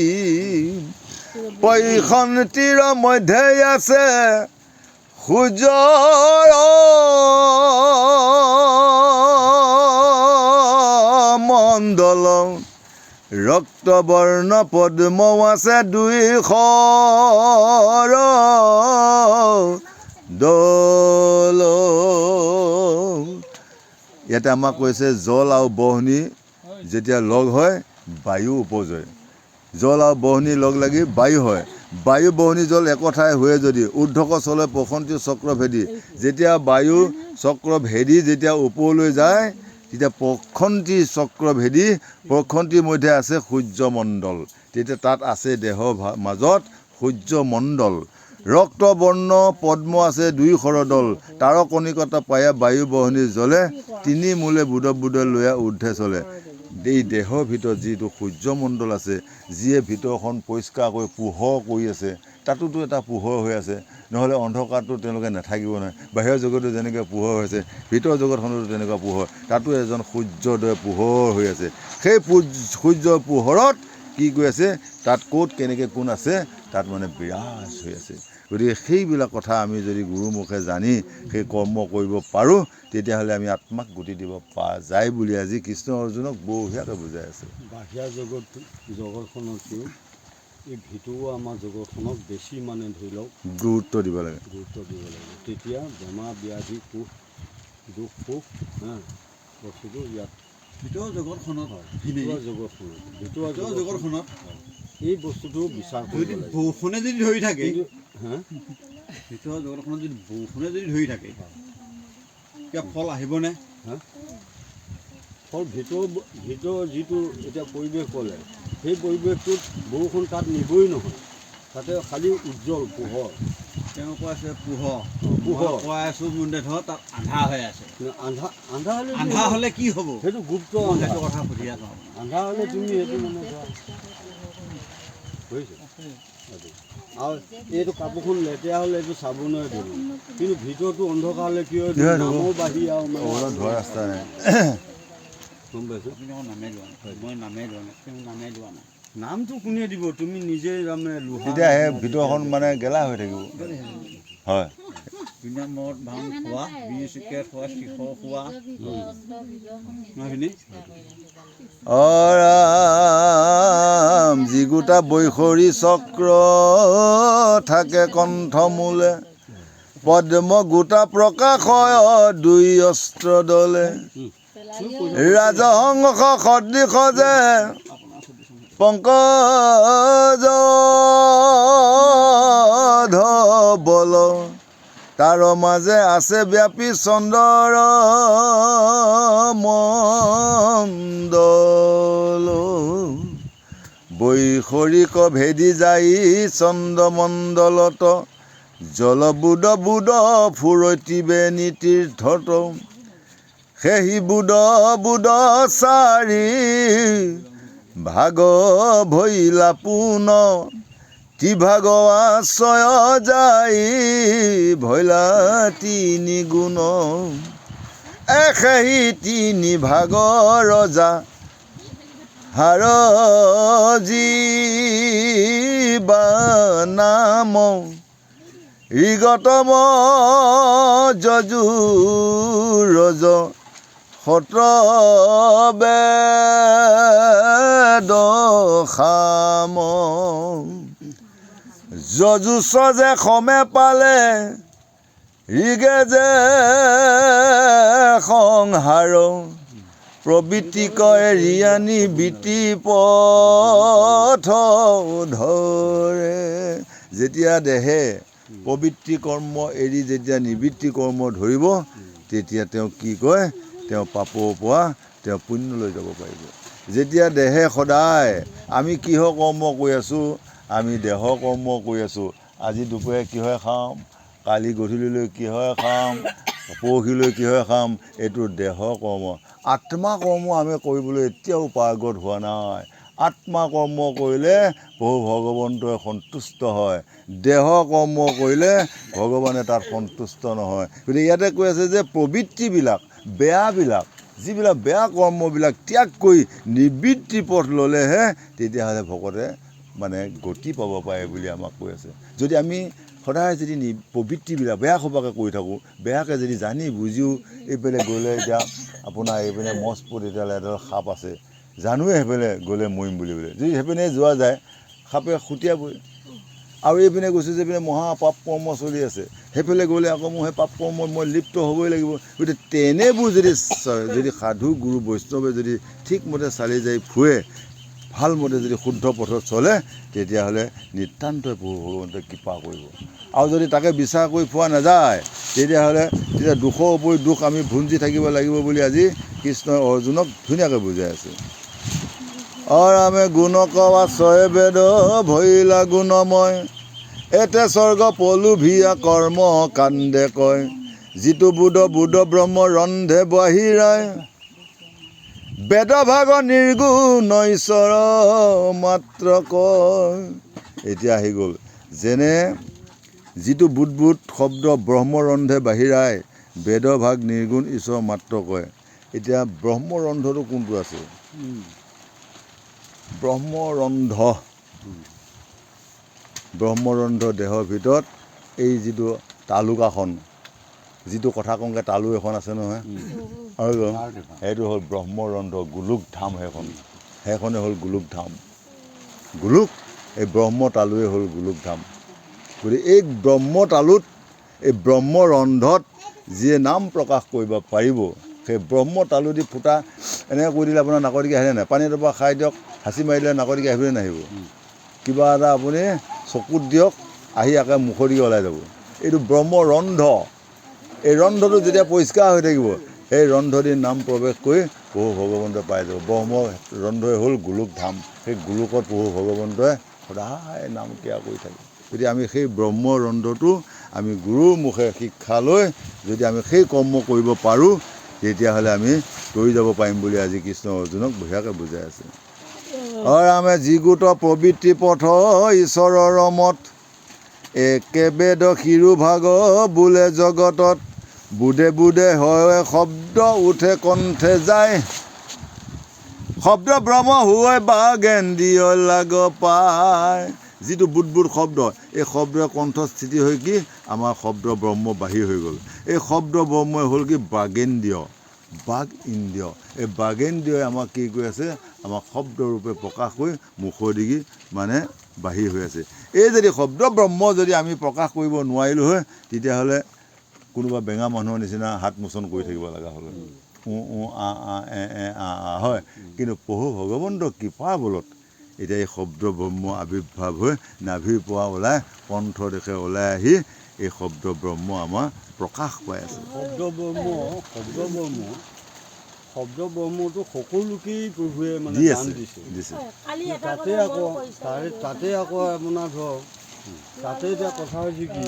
পৈখন তীৰ মধ্যে আছে সূৰ্যৰ মণ্ডল ৰক্তবৰ্ণ পদ্ম আছে দুই শৰ দল। ইয়াতে আমাক কৈছে জল আৰু বহনি যেতিয়া লগ হয় বায়ু উপজয়। জল আৰু বহনি লগ লাগি বায়ু হয়। বায়ু বহনি জল একঠাই হৈয়ে যদি ঊৰ্ধক চলে প্ৰশান্তি চক্ৰ ভেদী, যেতিয়া বায়ু চক্ৰ ভেদী যেতিয়া ওপৰলৈ যায় তেতিয়া প্ৰশান্তি চক্ৰ ভেদী প্ৰশান্তিৰ মধ্যে আছে সূৰ্যমণ্ডল। তেতিয়া তাত আছে দেহৰ মাজত সূৰ্যমণ্ডল। ৰক্তবৰ্ণ পদ্ম আছে দুই শৰদল তাৰকণিকতা পায়া বায়ু বহনি জ্বলে তিনি মূলে বুধ লৈয়া ঊৰ্ধে চলে। এই দেহৰ ভিতৰত যিটো সূৰ্যমণ্ডল আছে যিয়ে ভিতৰখন পৰিষ্কাৰ কৰি পোহৰ কৰি আছে তাতোতো এটা পোহৰ হৈ আছে, নহ'লে অন্ধকাৰটো তেওঁলোকে নাথাকিব নহয়। বাহিৰৰ জগতো যেনেকৈ পোহৰ হৈছে ভিতৰৰ জগতখনতো তেনেকুৱা পোহৰ, তাতো এজন সূৰ্যদয় পোহৰ হৈ আছে। সেই সূৰ্যৰ পোহৰত কি কৰি আছে তাত ক'ত কেনেকৈ কোন আছে তাত মানে বিৰাজ হৈ আছে। গতিকে সেইবিলাক কথা আমি যদি গুৰুমুখে জানি সেই কৰ্ম কৰিব পাৰোঁ তেতিয়াহ'লে আমি আত্মাক গতি দিব পৰা যায় বুলি আজি কৃষ্ণ অৰ্জুনক বঢ়িয়াকৈ বুজাই আছে। বাহিৰা জগতখনতকৈ এই ভিতৰুৱা আমাৰ জগতখনক বেছি মানে ধৰি লওক গুৰুত্ব দিব লাগে। তেতিয়া বেমাৰ ব্যাধি কোষ দুখ সুখ বস্তুটো ইয়াত ভিতৰুৱা জগতখনত এই বস্তুটো বিচাৰ কৰিব লাগে। বৰষুণে যদি ধৰি থাকে ভিতৰৰ জগতখনত যদি বৰষুণে যদি ধৰি থাকে কিবা ফল আহিবনে? ফল ভিতৰৰ যিটো এতিয়া পৰিৱেশ ক'লে সেই পৰিৱেশটোত বৰষুণ তাত নিবই নহয়, তাতে খালী উজ্জ্বল পোহৰ। তেওঁ কৈ আছে পোহৰ কৈ আছোঁ মানে ধৰ তাত আন্ধা হৈ আছে। আন্ধা হ'লে কি হ'ব সেইটো গুপ্ত সেইটো কথা সুধি আছোঁ। আন্ধা হ'লে তুমি সেইটো মানে বুজিছে। আৰু এইটো কাপোৰখন লেতেৰা হ'লে এইটো চাবোনেৰে ধৰিব, কিন্তু ভিতৰতো অন্ধকাৰ হ'লে কি হয় নামো বাঢ়ি আৰু ধোৱা ৰাস্তা নাই। গম পাইছোঁ। মই নামেই লোৱা নাই। নামটো কোনে দিব? তুমি নিজে তাৰমানে তেতিয়া সেই ভিতৰখন মানে গেলা হৈ থাকিব। হয় বিনা মদ ভাং খোৱা বিড়ি চিগাৰেট খোৱা শিখৰ খোৱা নহয়নি? ৰাম যিগোটা বৈখৰী চক্ৰ থাকে কণ্ঠমূলে পদ্ম গোটা প্ৰকাশয় দুই অস্ত্ৰ দলে ৰাজহংস সদৃশ যে পংকজ বল তাৰ মাজে আছে ব্যাপী চন্দ্ৰৰ মণ্ডল বৈখৰিক ভেদি যাই চন্দ্ৰমণ্ডলত জলবুদ ফুৰতিবে নীতীৰ্থত সেই বুদ চাৰি ভাগ ভৈলা পুন ত্ৰিভাগ আশ্ৰয় যাই ভৈলা তিনি গুণ সেই তিনি ভাগ ৰজা হাৰ জীবা নাম ঋগতম যজু ৰজ সত্ৰবেদ খাম যজুষ যে সমে পালে ঋগে যে সংহাৰ প্ৰবৃত্তি কয় ৰিয়ানী বৃত্তি পথ ধৰে। যেতিয়া দেহে প্ৰবৃত্তি কৰ্ম এৰি যেতিয়া নিবৃত্তি কৰ্ম ধৰিব তেতিয়া তেওঁ কি কয়, তেওঁ পাপৰ পৰা তেওঁ পুণ্যলৈ যাব পাৰিব। যেতিয়া দেহে সদায় আমি কিহৰ কৰ্ম কৰি আছোঁ, আমি দেহৰ কৰ্ম কৰি আছোঁ। আজি দুপৰীয়া কিহৰে খাম, কালি গধূলিলৈ কিহৰে খাম, পৰহিলৈ কিহৰে খাম, এইটো দেহৰ কৰ্ম। আত্মা কৰ্ম আমি কৰিবলৈ এতিয়াও পাৰ্গত হোৱা নাই। আত্মা কৰ্ম কৰিলে প্ৰভু ভগৱন্তই সন্তুষ্ট হয়, দেহ কৰ্ম কৰিলে ভগৱানে তাত সন্তুষ্ট নহয়। গতিকে ইয়াতে কৈ আছে যে প্ৰবৃত্তিবিলাক বেয়াবিলাক, যিবিলাক বেয়া কৰ্মবিলাক ত্যাগ কৰি নিবৃত্তি পথ ল'লেহে তেতিয়াহ'লে ভকতে মানে গতি পাব পাৰে বুলি আমাক কৈ আছে। যদি আমি সদায় যদি প্ৰবৃত্তিবিলাক বেয়া সবাকে কৰি থাকোঁ, বেয়াকৈ যদি জানি বুজিও এইপিনে গ'লে এতিয়া আপোনাৰ এইপিনে মজপুত এতিয়ালৈ এডাল সাপ আছে, জানোৱে সেইপিনে গ'লে মৰিম বুলি বোলে, যদি সেইপিনে যোৱা যায় সাপে খুটিয়াবই। আৰু এইপিনে গৈছোঁ যে এইপিনে মহা পাপ কৰ্ম চলি আছে, সেইফালে গ'লে আকৌ মোৰ সেই পাপ কৰ্মত মই লিপ্ত হ'বই লাগিব। গতিকে তেনেবোৰ যদি সাধু গুৰু বৈষ্ণৱে যদি ঠিকমতে চালি যাই ফুৰে, ভালমতে যদি শুদ্ধ পথত চলে, তেতিয়াহ'লে নিতান্তই প্ৰভু ভগৱন্তই কৃপা কৰিব। আৰু যদি তাকে বিচাৰ কৰি পোৱা নাযায় তেতিয়া দুখৰ উপৰি দুখ আমি ভুঞ্জি থাকিব লাগিব বুলি আজি কৃষ্ণই অৰ্জুনক ধুনীয়াকৈ বুজাই আছে। অৰামে গুণক ছয় বেদ ভৈলা গুণময় এতে স্বৰ্গ পলোভিয়া কৰ্ম কান্দে কয় যিটো বুধ ব্ৰহ্ম ৰন্ধে বাহিৰাই বেদভাগ নিৰ্গুণ ঈশ্বৰ মাত্ৰ কয়। এতিয়া আহি গ'ল যেনে যিটো বুধ শব্দ ব্ৰহ্মৰন্ধে বাহিৰাই বেদভাগ নিৰ্গুণ ঈশ্বৰ মাত্ৰ কয়। এতিয়া ব্ৰহ্মৰন্ধটো কোনটো আছে? ব্ৰহ্মৰন্ধ দেহৰ ভিতৰত এই যিটো তালুকাখন, যিটো কথা কওঁকৈ তালু এখন আছে নহয়, আৰু সেইটো হ'ল ব্ৰহ্মৰন্ধ, গোলোক ধাম। সেইখনে হ'ল গোলোক ধাম। গোলোক এই ব্ৰহ্ম তালুৱে হ'ল গোলোক ধাম। গতিকে এই ব্ৰহ্ম তালুত, এই ব্ৰহ্মৰন্ধত যিয়ে নাম প্ৰকাশ কৰিব পাৰিব, সেই ব্ৰহ্ম তালু দি ফুটা এনেকৈ কৰি দিলে আপোনাৰ নাকদিকে আহিলে নাই? পানী এটোপা খাই দিয়ক, হাঁচি মাৰি দিলে নাকদিকে আহিবলৈ নাহিব? কিবা এটা আপুনি চকুত দিয়ক, আহি একে মুখৰ দিকে ওলাই যাব। এইটো ব্ৰহ্মৰন্ধ। এই ৰন্ধটো যেতিয়া পৰিষ্কাৰ হৈ থাকিব, সেই ৰন্ধ দি নাম প্ৰৱেশ কৰি প্ৰভু ভগৱন্তই পাই যাব। ব্ৰহ্ম ৰন্ধই হ'ল গোলোক ধাম। সেই গোলোকত প্ৰভু ভগৱন্তই সদায় নাম ক্ৰিয়া কৰি থাকে। গতিকে আমি সেই ব্ৰহ্মৰন্ধটো আমি গুৰুৰ মুখে শিক্ষা লৈ যদি আমি সেই কৰ্ম কৰিব পাৰোঁ, তেতিয়াহ'লে আমি তৰি যাব পাৰিম বুলি আজি কৃষ্ণ অৰ্জুনক বঢ়িয়াকৈ বুজাই আছে। ৰামে যিগোট প্ৰবৃত্তি পথ ঈশ্বৰৰ মত একেবেদ শিৰোভাগ বোলে জগতত বুধে হয় শব্দ উঠে কণ্ঠে যায় শব্দ ব্ৰহ্ম হৈ বাগেন্দ্ৰিয় লাগ পায়। যিটো বুধ শব্দ, এই শব্দৰ কণ্ঠস্থিতি হৈ কি আমাৰ শব্দ ব্ৰহ্ম বাহিৰ হৈ গ'ল। এই শব্দ ব্ৰহ্মই হ'ল কি বাগেন্দ্ৰিয়, বাঘ ইন্দ্ৰিয়। এই বাগেন্দ্ৰিয়ই আমাক কি কৰি আছে, আমাক শব্দৰূপে প্ৰকাশ কৰি মুখৰ দিগি মানে বাহিৰ হৈ আছে। এই যদি শব্দ ব্ৰহ্ম যদি আমি প্ৰকাশ কৰিব নোৱাৰিলোঁ হয়, তেতিয়াহ'লে কোনোবা বেঙা মানুহৰ নিচিনা হাত মোচন কৰি থাকিব লগা হ'ল, আ হয়। কিন্তু প্ৰভু ভগৱন্তৰ কৃপাৰ বলত এতিয়া এই শব্দ ব্ৰহ্ম আৱিৰ্ভাৱ হৈ নাভিৰ পৰা ওলাই কণ্ঠ দেখে ওলাই আহি এই শব্দ ব্ৰহ্ম আমাৰ প্ৰকাশ পাই আছে। শব্দ ব্ৰহ্মটো সকলোকেই প্ৰভুৱে মানে দান দিছে। তাতে আকৌ আপোনাৰ ধৰক তাতে এতিয়া কথা হৈছে কি,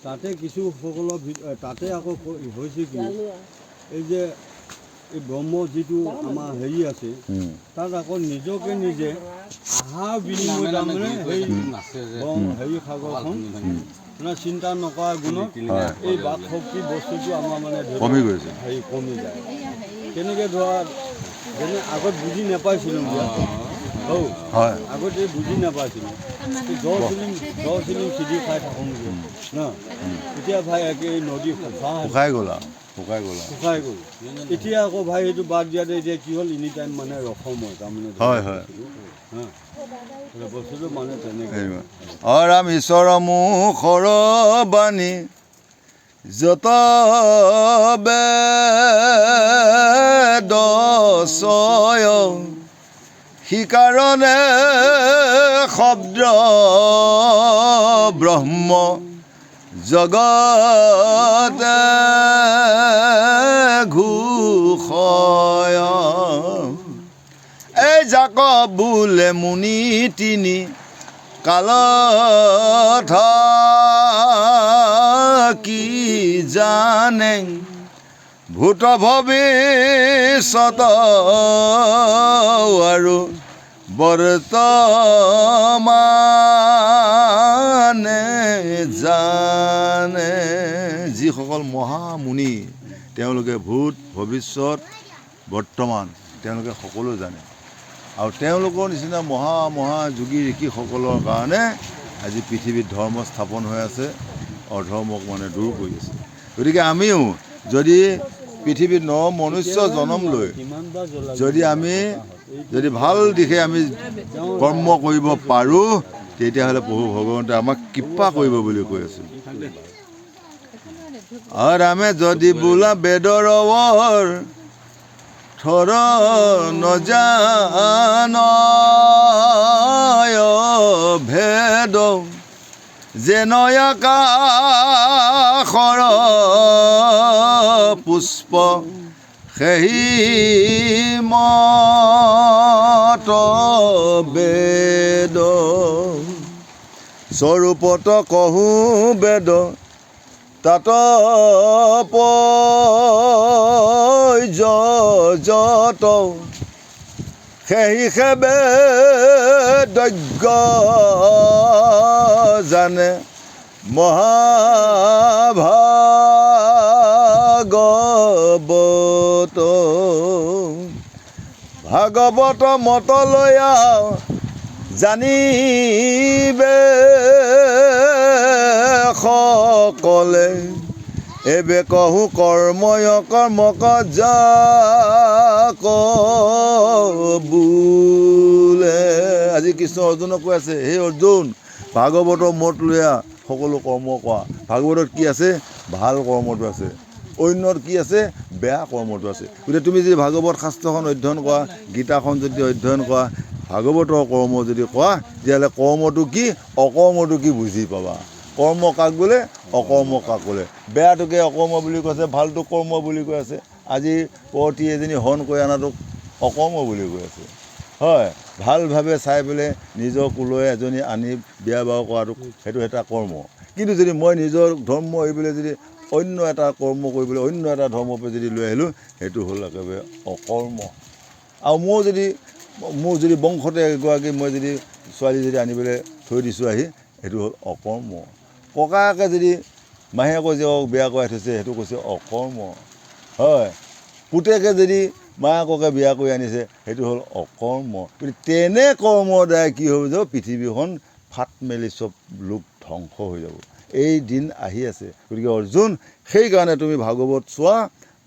তাতে কিছুসকলৰ তাতে আকৌ হৈছে কি, এই যে এই ব্ৰহ্ম যিটো আমাৰ হেৰি আছে, তাত আকৌ নিজকে নিজে আহাৰ বিনিময় তাৰমানে হেৰি সাগৰখন মানে চিন্তা নকৰা গুণত এই বাক শক্তি বস্তুটো আমাৰ মানে কমি গৈছে, হেৰি কমি যায়। তেনেকৈ ধৰা যেনে আগত বুজি নাপাইছিলোঁ, আগতে বুজি নাপাইছিলোঁ, জ্বৰ চিলিং চিধি খাই থাকোঁগৈ ন, এতিয়া ভাই একে নদী শুকাই গ'ল আৰু শুকাই গ'ল শুকাই গ'ল এতিয়া আকৌ ভাই সেইটো বাদ দিয়াতে এতিয়া কি হ'ল এনি টাইম মানে ৰসময় তাৰমানে হয় হয় হা বস্তুটো মানে তেনেকৈ ৰাম ঈশ্বৰ মুখৰ বাণী যত বেদ ছয় সিকাৰণে শব্দ ব্ৰহ্ম জগতে ঘোষয় এই জাক বোলে মুনি তিনি কাল কি জানে ভূত ভৱিষ্যত আৰু বৰ্তমানে জানে যিসকল মহামুনি তেওঁলোকে ভূত ভৱিষ্যত বৰ্তমান তেওঁলোকে সকলো জানে আৰু তেওঁলোকৰ নিচিনা মহা যোগী ঋষিসকলৰ কাৰণে আজি পৃথিৱীত ধৰ্ম স্থাপন হৈ আছে অধৰ্মক মানে দূৰ কৰি আছে গতিকে আমিও যদি পৃথিৱীত মনুষ্য জন্ম লৈ যদি ভাল দিশে আমি কৰ্ম কৰিব পাৰোঁ তেতিয়াহ'লে প্ৰভু ভগৱন্তে আমাক কৃপা কৰিব বুলি কৈ আছোঁ আৰু আমি যদি বোলা বেদৰ থৰ নজানয় ভেদ যেন আকাশৰ পুষ্প সেই মত বেদ স্বৰূপত কহো বেদ তাত যত সেই সেবে দৈজ্ঞ জানে মহাভাগৱত ভাগৱত মত লয়া জানিবে সকলে এবে কহো কৰ্ময় কৰ্মক যাক বোলে আজি কৃষ্ণ অৰ্জুনক কৈ আছে হে অৰ্জুন ভাগৱতৰ মত লয়া সকলো কৰ্ম কৰা ভাগৱতত কি আছে ভাল কৰ্মটো আছে অন্যৰ কি আছে বেয়া কৰ্মটো আছে গতিকে তুমি যদি ভাগৱত শাস্ত্ৰখন অধ্যয়ন কৰা গীতাখন যদি অধ্যয়ন কৰা ভাগৱতৰ কৰ্ম যদি কৰা তেতিয়াহ'লে কৰ্মটো কি অকৰ্মটো কি বুজি পাবা কৰ্ম কাক বোলে অকৰ্ম কাক বোলে বেয়াটোকে অকৰ্ম বুলি কৈছে ভালটো কৰ্ম বুলি কৈ আছে আজি পৰতি এজনী হৰণ কৰি অনাটোক অকৰ্ম বুলি কৈ আছে হয় ভালভাৱে চাই পেলাই নিজৰ কুলৰে এজনী আনি বিয়া বাৰু কৰাটো সেইটো এটা কৰ্ম কিন্তু যদি মই নিজৰ ধৰ্ম এৰি পেলাই যদি অন্য এটা কৰ্ম কৰিবলৈ অন্য এটা ধৰ্মৰ পৰা যদি লৈ আহিলোঁ সেইটো হ'ল একেবাৰে অকৰ্ম আৰু মোৰ যদি বংশতে এগৰাকী মই যদি ছোৱালী যদি আনি পেলাই থৈ দিছোঁ আহি সেইটো হ'ল অকৰ্ম ককাকে যদি মাহীয়েকৰ জীয়েকক বিয়া কৰাই থৈছে সেইটো কৈছে অকৰ্ম হয় পুতেকে যদি মায়াককে বিয়া কৰি আনিছে সেইটো হ'ল অকৰ্ম কিন্তু তেনে কৰ্মৰ দ্বাৰা কি হ'ব যাব পৃথিৱীখন ফাট মেলি চব লোক ধ্বংস হৈ যাব এই দিন আহি আছে গতিকে অৰ্জুন সেইকাৰণে তুমি ভাগৱত চোৱা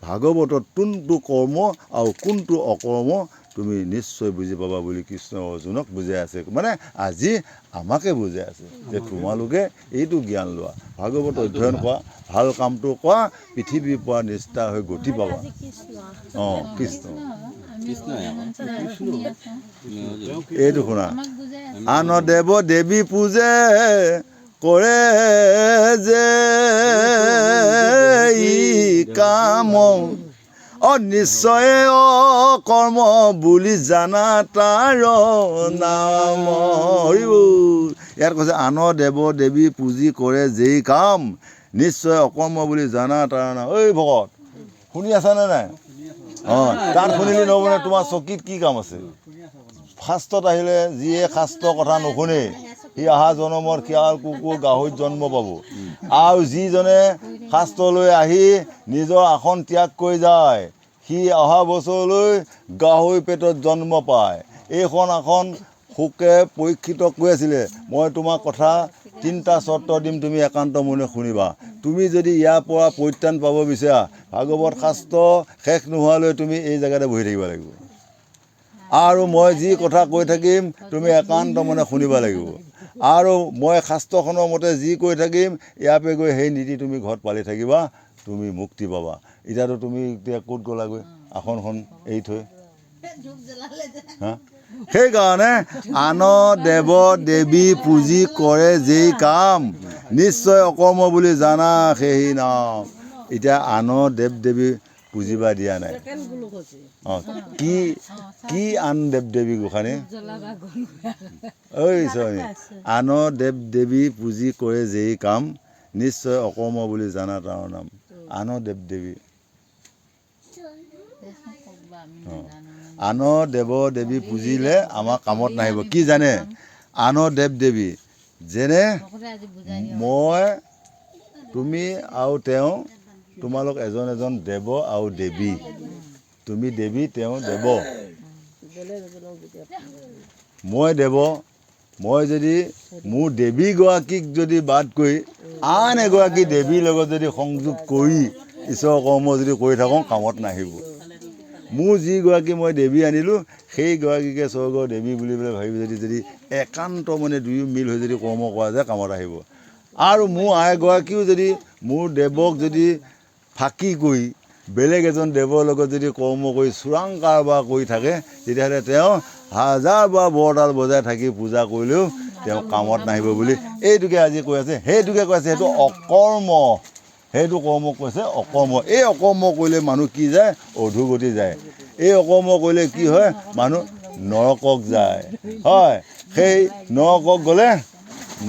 ভাগৱতত কোনটো কৰ্ম আৰু কোনটো অকৰ্ম তুমি নিশ্চয় বুজি পাবা বুলি কৃষ্ণ অৰ্জুনক বুজাই আছে মানে আজি আমাকে বুজাই আছে যে তোমালোকে এইটো জ্ঞান লোৱা ভাগৱত অধ্যয়ন কৰা ভাল কামটো কৰা পৃথিৱীৰ পৰা নিষ্ঠা হৈ গতি পাবা অঁ কৃষ্ণ এইটো শুনা আন দেৱ দেৱী পূজে কৰে যে ই কাম নিশ্চয় কৰ্ম বুলি জানা তাৰ নাম ইয়াত কৈছে আন দেৱ দেৱী পুজি কৰে যেই কাম নিশ্চয় অকৰ্ম বুলি জানা তাৰ নাম ঐ ভকত শুনি আছানে নাই অঁ তাত শুনিলে নহ'বনে তোমাৰ চকীত কি কাম আছে শাস্ত্ৰত আহিলে যিয়ে শাস্ত্ৰৰ কথা নুশুনে সি অহা জন্মত শিয়াল কুকুৰ গাহৰিত জন্ম পাব আৰু যিজনে শাস্ত্ৰলৈ আহি নিজৰ আসন ত্যাগ কৰি যায় সি অহা বছৰলৈ গাহৰি পেটত জন্ম পায় এইখন আসন শুকে পৰীক্ষিত কৈ আছিলে মই তোমাক কথা তিনিটা চৰ্ত দিম, তুমি একান্ত মনে শুনিবা। তুমি যদি ইয়াৰ পৰা পৰিত্ৰাণ পাব বিচাৰা, ভাগৱত শাস্ত্ৰ শেষ নোহোৱালৈ তুমি এই জেগাতে বহি থাকিব লাগিব। আৰু মই যি কথা কৈ থাকিম তুমি একান্ত মনে শুনিব লাগিব। আৰু মই শাস্ত্ৰখনৰ মতে যি কৈ থাকিম ইয়াৰ গৈ সেই নীতি তুমি ঘৰত পালি থাকিবা, তুমি মুক্তি পাবা। এতিয়াতো তুমি এতিয়া ক'ত গ'লাগৈ আসনখন এৰি থৈ? হা? সেইকাৰণে আন দেৱ দেৱী পুজি কৰে যেই কাম, নিশ্চয় অকৰ্ম বুলি জানা সেই নাম। এতিয়া আন দেৱ দেৱী পুজিবা দিয়া নাই। অঁ, কি আন দেৱ দেৱী গোসাঁনী? ঐ স্বামী, আন দেৱ দেৱী পুজি কৰে যেই কাম, নিশ্চয় অকৰ্ম বুলি জানা তাৰ নাম। আন দেৱ দেৱী, আন দেৱ দেৱী পুজিলে আমাৰ কামত নাহিব। কি জানে? আন দেৱ দেৱী যেনে মই, তুমি আৰু তেওঁ, তোমালোক এজন এজন দেৱ আৰু দেৱী। তুমি দেৱী, তেওঁ দেৱ। মই দেৱ। মই যদি মোৰ দেৱীগৰাকীক যদি বাদ কৰি আন এগৰাকী দেৱীৰ লগত যদি সংযোগ কৰি ঈশ্বৰৰ কৰ্ম যদি কৰি থাকোঁ, কামত নাহিব। মোৰ যিগৰাকী মই দেৱী আনিলোঁ, সেইগৰাকীকে স্বৰ্গৰ দেৱী বুলি পেলাই ভাবি যদি একান্ত মানে দুয়ো মিল হৈ যদি কৰ্ম কৰা যায়, কামত আহিব। আৰু মোৰ আইগৰাকীও যদি মোৰ দেৱক যদি ফাঁকি কৰি বেলেগ এজন দেৱৰ লগত যদি কৰ্ম কৰি চোৰাং কাৰবাৰ কৰি থাকে, তেতিয়াহ'লে তেওঁ হাজাৰ বাৰ বৰতাল বজাই থাকি পূজা কৰিলেও তেওঁ কামত নাহিব বুলি এইটোকে আজি কৈ আছে। সেইটোকে কৈ আছে সেইটো অকৰ্ম। সেইটো কৰ্ম কৈছে অকৰ্ম। এই অকৰ্ম কৰিলে মানুহ কি যায়? অধোগতি যায়। এই অকৰ্ম কৰিলে কি হয়? মানুহ নৰকক যায়। হয়, সেই নৰকক গ'লে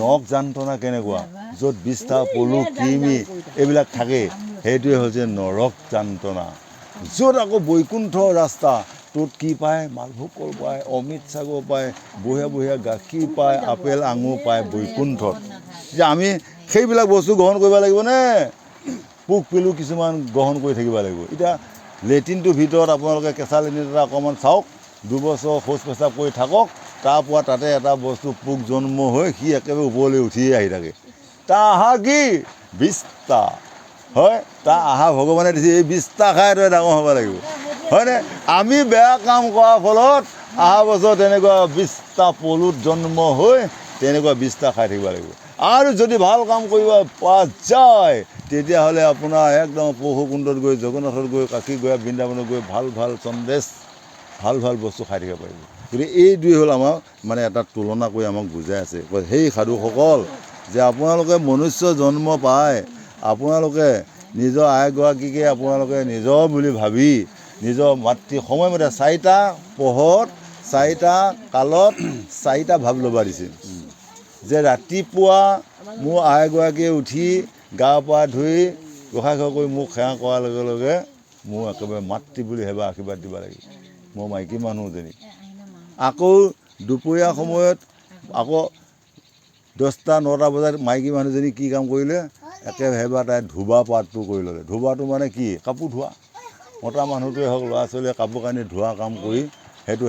নৰক যান্ত্ৰণা কেনেকুৱা? য'ত বিষ্ঠা, পলু, কৃমি এইবিলাক থাকে, সেইটোৱে হৈছে নৰক যান্ত্ৰণা। য'ত আকৌ বৈকুণ্ঠৰ ৰাস্তা, ত'ত কি পায়? মালভোগ কল পায়, অমৃত সাগৰ পায়, বঢ়িয়া বঢ়িয়া গাখীৰ পায়, আপেল আঙুৰ পায় বৈকুণ্ঠত। এতিয়া আমি সেইবিলাক বস্তু গ্ৰহণ কৰিব লাগিবনে পোক পেলু কিছুমান গ্ৰহণ কৰি থাকিব লাগিব? এতিয়া লেট্ৰিনটোৰ ভিতৰত আপোনালোকে কেঁচা লেট্ৰিন এটা অকণমান চাওক, দুবছৰ শৌচ পেচাব কৰি থাকক, তাৰপৰা তাতে এটা বস্তু পোক জন্ম হৈ সি একেবাৰে ওপৰলৈ উঠিয়ে আহি থাকে। তাৰ আহাৰ কি? বিষ্ঠা। হয়, তাৰ আহাৰ ভগৱানে দিছে, এই বিষ্ঠা খাই তই ডাঙৰ হ'ব লাগিব। হয়নে? আমি বেয়া কাম কৰাৰ ফলত অহা বছৰ তেনেকুৱা বিষ্ঠা পলুত জন্ম হৈ তেনেকুৱা বিষ্ঠা খাই থাকিব লাগিব। আৰু যদি ভাল কাম কৰিব পৰা যায়, তেতিয়াহ'লে আপোনাৰ একদম পৰশুকুণ্ডত গৈ, জগন্নাথত গৈ, কাশী গৈ, বৃন্দাবনত গৈ ভাল ভাল সন্দেশ, ভাল ভাল বস্তু খাই থাকিব পাৰিব। গতিকে এইটোৱে হ'ল আমাৰ মানে এটা তুলনা কৰি আমাক বুজাই আছে। সেই সাধুসকল যে আপোনালোকে মনুষ্য জন্ম পায়, আপোনালোকে নিজৰ আইগৰাকীকে আপোনালোকে নিজৰ বুলি ভাবি নিজৰ মাতৃ সময়মতে 4টা পহৰত 4টা কালত 4টা ভাৱ ল'বা দিছিল। যে ৰাতিপুৱা মোৰ আইগৰাকীয়ে উঠি গা পা ধুই গোসাঁই ঘৰ কৰি মোক সেৱা কৰাৰ লগে লগে মোৰ একেবাৰে মাতৃ বুলি সেৱা আশীৰ্বাদ দিব লাগিব, মই মাইকী মানুহজনী। আকৌ দুপৰীয়া সময়ত আকৌ 10টা 9টা বজাত মাইকী মানুহজনী কি কাম কৰিলে? একেবাৰে সেইবাৰ তাই ধোবা পাতটো কৰি ল'লে। ধোবাটো মানে কি? কাপোৰ ধোৱা। মতা মানুহটোৱে হওক, ল'ৰা ছোৱালীয়ে কাপোৰ কানি ধোৱা কাম কৰি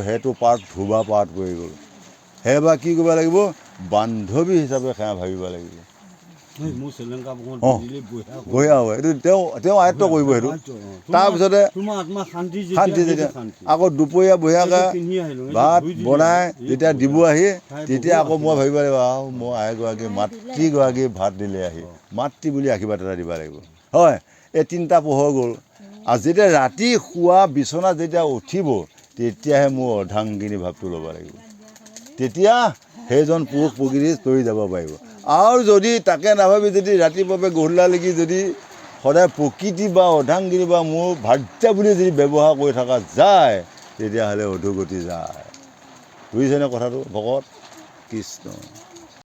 সেইটো পাত ধোবা পাত কৰি গ'ল। সেইবাৰ কি কৰিব লাগিব? বান্ধৱী হিচাপে সেৱা ভাবিব লাগিব। বঢ়িয়া হ'ব, এইটো তেওঁ আয়ত্ব কৰিব সেইটো। তাৰপিছতে শান্তি যেতিয়া আকৌ দুপৰীয়া বঢ়িয়াকৈ ভাত বনাই যেতিয়া দিব আহি, তেতিয়া আকৌ মই ভাবিব লাগিব, আৰু মই আইগৰাকী মাতৃগৰাকী ভাত দিলে আহি, মাতৃ বুলি আশীৰ্বাদ এটা দিব লাগিব। হয়, এই 3টা পোহৰ গ'ল। আৰু যেতিয়া ৰাতি শোৱা বিচনাত যেতিয়া উঠিব, তেতিয়াহে মোৰ অৰ্ধাংগিনী ভাৱটো ল'ব লাগিব। তেতিয়া সেইজন পুৰুষ প্ৰকৃতি তৰি যাব পাৰিব। আৰু যদি তাকে নাভাবি যদি ৰাতিপুৱা গধূলালৈকে যদি সদায় প্ৰকৃতি বা অৰ্ধাংগিনী বা মোৰ ভাৰ্যা বুলি যদি ব্যৱহাৰ কৰি থকা যায়, তেতিয়াহ'লে অধোগতি যায়। বুজিছেনে কথাটো ভকত? কৃষ্ণ।